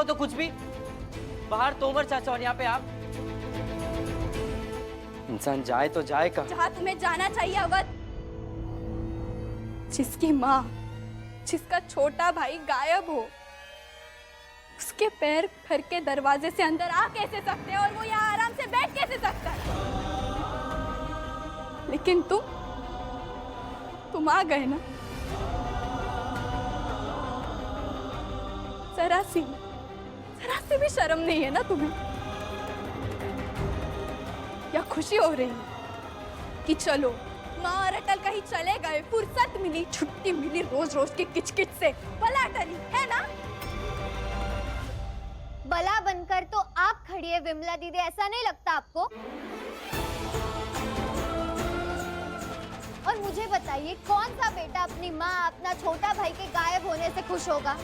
तो कुछ भी। बाहर तोमर चाचा और यहाँ पे आप। इंसान जाए तो जाए कहाँ? जहाँ तुम्हें जाना चाहिए अवध। जिसकी माँ, जिसका छोटा भाई गायब हो, उसके पैर घर के दरवाजे से अंदर आ कैसे सकते हैं और वो यहाँ आराम से बैठ कैसे सकता है? लेकिन तुम आ गए ना। जरा सी भी शर्म नहीं है ना तुम्हें? या खुशी हो रही है कि चलो माँ और अटल कहीं चले गए, फुर्सत मिली, छुट्टी मिली रोज रोज की किचकिच से, बला टली है ना? बला बनकर तो आप खड़ी है विमला दीदी, ऐसा नहीं लगता आपको? और मुझे बताइए, कौन सा बेटा अपनी माँ, अपना छोटा भाई के गायब होने से खुश होगा?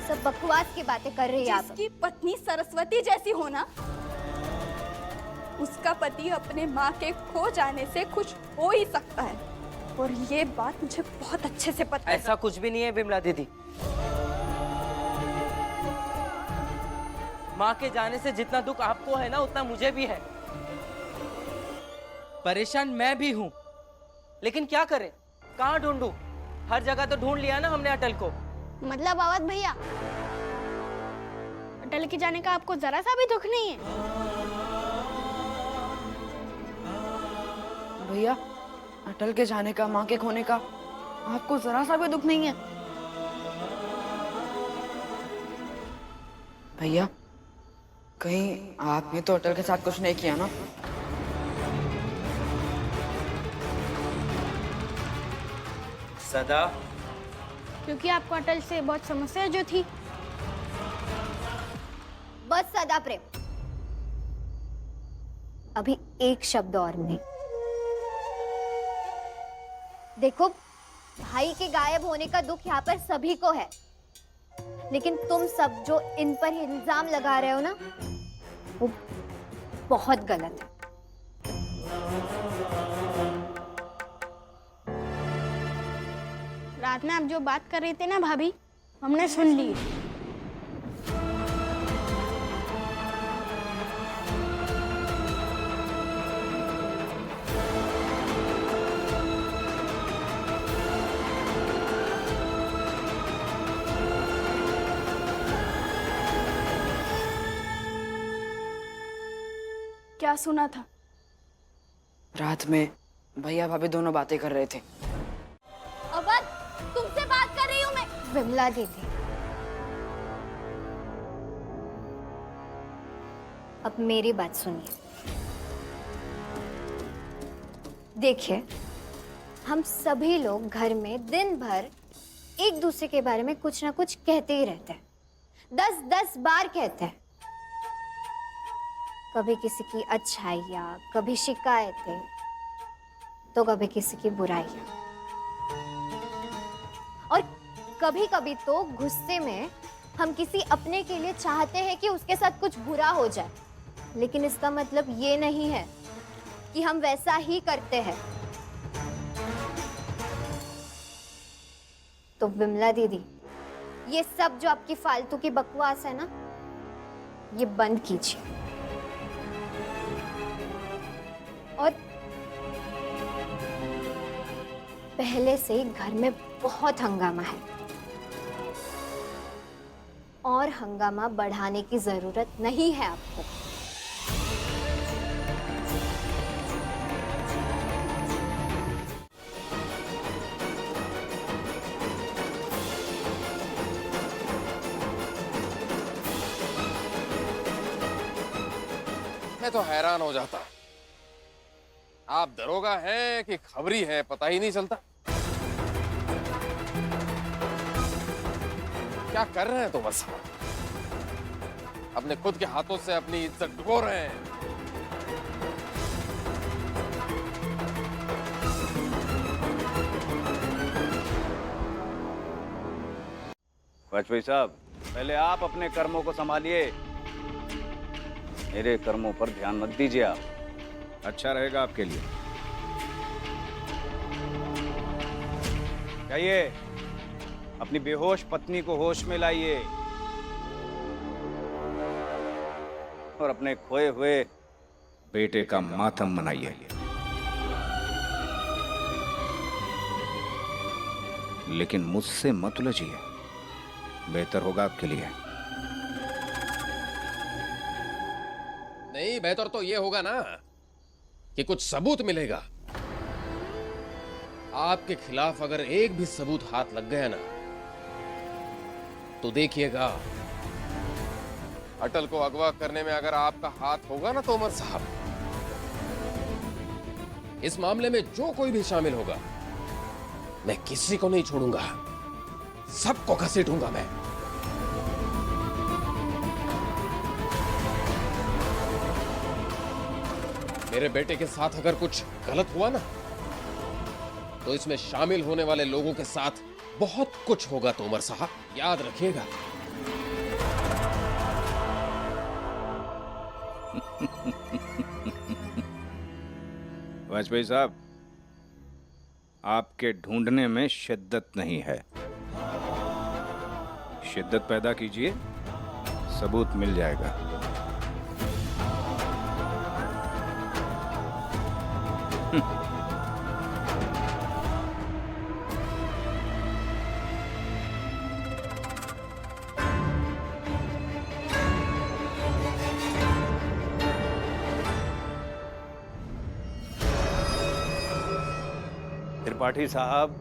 सब बकवास की बातें कर रही है आप। जिसकी पत्नी सरस्वती जैसी हो ना, उसका पति अपने माँ के खो जाने से खुश हो ही सकता है। और ये बात मुझे बहुत अच्छे से पता है। ऐसा कुछ भी नहीं है विमला दीदी। माँ के जाने से जितना दुख आपको है ना, उतना मुझे भी है। परेशान मैं भी हूँ, लेकिन क्या करें, कहाँ ढूंढूं? हर जगह तो ढूंढ लिया ना हमने अटल को। मतलब अवध भैया, अटल के जाने का आपको जरा सा भी दुख नहीं है? भैया, अटल के जाने का, माँ के खोने का आपको जरा सा भी दुख नहीं है? भैया, कहीं आपने तो अटल के साथ कुछ नहीं किया ना? सदा, क्योंकि आपको अटल से बहुत समस्या जो थी। बस सदा प्रेम, अभी एक शब्द और नहीं। देखो, भाई के गायब होने का दुख यहाँ पर सभी को है, लेकिन तुम सब जो इन पर इल्जाम लगा रहे हो ना, वो बहुत गलत है। रात में आप जो बात कर रहे थे ना भाभी, हमने सुन ली। क्या सुना था? रात में भैया भाभी दोनों बातें कर रहे थे। अवध, तुमसे बात कर रही हूँ मैं। विमला दीदी, अब मेरी बात सुनिए। देखिए, हम सभी लोग घर में दिन भर एक दूसरे के बारे में कुछ ना कुछ कहते ही रहते हैं। 10-10 बार कहते हैं। कभी किसी की अच्छाइयाँ, कभी शिकायतें, तो कभी किसी की बुराइयाँ। और कभी कभी तो गुस्से में हम किसी अपने के लिए चाहते हैं कि उसके साथ कुछ बुरा हो जाए, लेकिन इसका मतलब ये नहीं है कि हम वैसा ही करते हैं। तो विमला दीदी, ये सब जो आपकी फालतू की बकवास है ना, ये बंद कीजिए। और पहले से ही घर में बहुत हंगामा है और हंगामा बढ़ाने की जरूरत नहीं है आपको। मैं तो हैरान हो जाता। आप दरोगा हैं कि खबरी हैं, पता ही नहीं चलता। क्या कर रहे हैं तो बस अपने खुद के हाथों से अपनी इज्जत डुबो रहे हैं। वाजपेयी साहब, पहले आप अपने कर्मों को संभालिए, मेरे कर्मों पर ध्यान मत दीजिए आप। अच्छा रहेगा आपके लिए। कहिए, अपनी बेहोश पत्नी को होश में लाइए और अपने खोए हुए बेटे का मातम मनाइए। लेकिन मुझसे मत उलझिए, बेहतर होगा आपके लिए। नहीं, बेहतर तो ये होगा ना कि कुछ सबूत मिलेगा। आपके खिलाफ अगर एक भी सबूत हाथ लग गया ना, तो देखिएगा, अटल को अगवा करने में अगर आपका हाथ होगा ना तोमर साहब, इस मामले में जो कोई भी शामिल होगा, मैं किसी को नहीं छोड़ूंगा, सबको घसीटूंगा मैं। मेरे बेटे के साथ अगर कुछ गलत हुआ ना, तो इसमें शामिल होने वाले लोगों के साथ बहुत कुछ होगा तोमर साहब, याद रखिएगा। वाजपेयी साहब, आपके ढूंढने में शिद्दत नहीं है। शिद्दत पैदा कीजिए, सबूत मिल जाएगा। त्रिपाठी साहब,